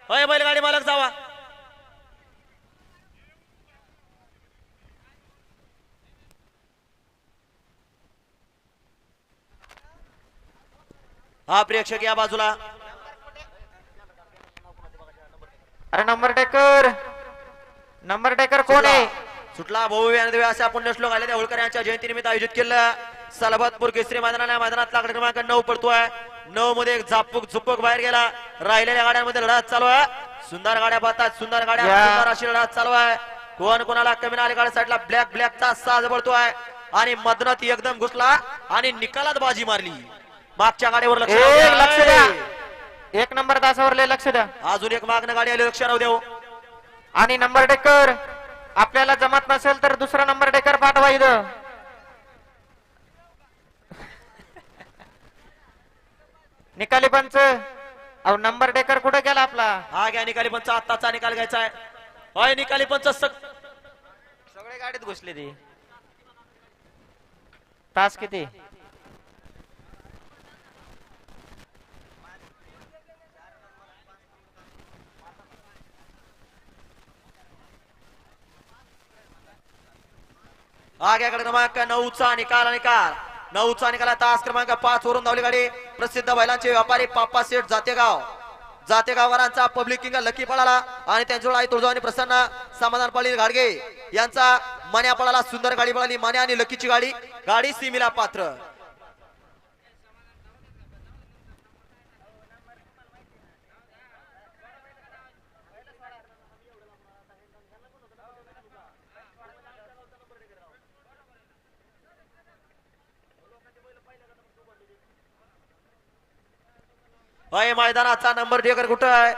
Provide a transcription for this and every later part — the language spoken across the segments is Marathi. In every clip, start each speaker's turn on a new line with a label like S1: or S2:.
S1: होय बैलगाडी मालक जावा. हा प्रेक्षक या बाजूला.
S2: अरे नंबर टेकर कोण आहे?
S1: सुटला भाऊ अशा पुण्यश्लोक आले त्या होळकर यांच्या जयंतीनिमित्त आयोजित केलं सलबतपूर केसरी मैदानात लागला क्रमांक 9 पडतोय. 9 मध्ये एक झुपक बाहेर गेला. राहिलेल्या गाड्यांमध्ये लढत चालू आहे. सुंदर गाड्या पाहतात, सुंदर गाड्या, सुंदर अशी लढत चालू आहे. कोण कोणाला कमी नाही. गाड्या साईडला ब्लॅकचा साज पडतोय आणि मदनात एकदम घुसला आणि निकालात बाजी मारली. मागच्या गाडीवर लक्ष
S2: द्या. 1 नंबर तासावर लक्ष द्या.
S1: अजून एक मागणं गाडी आली, लक्ष राहू देऊ.
S2: आणि नंबर टेकर आपल्याला जमत नसेल तर दुसरा नंबर टेकर पाठवा इथं. निकाली पंच. अहो नंबर टेकर कुठे गेला आपला?
S1: हा घ्या निकाली पंच. आत्ताचा निकाल घ्यायचा आहे. होय निकाली पंच.
S2: सगळे गाडीत घुसले ती. तास किती?
S1: आग्याकडे क्रमांक 9चा निकाल 9चा निकाल. तास क्रमांक 5 वरून धावली गाडी. प्रसिद्ध बैलांचे व्यापारी पापा सेठ जातेगावकरांचा पब्लिक किंग लकी पळाला आणि त्यांच्याजवळ आई तुळजाभवानी प्रसन्न समाधान पाटील घाडगे यांचा मन्या पळाला. सुंदर गाडी पळाली. मन्या आणि लकीची गाडी सीमेला पात्र. होय मैदानाचा नंबर टेकर कुठं आहे?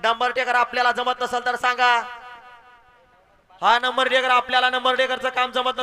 S1: नंबर टेकर आपल्याला जमत नसेल तर सांगा. हा नंबर टेकर आपल्याला नंबर टेकरचं काम जमत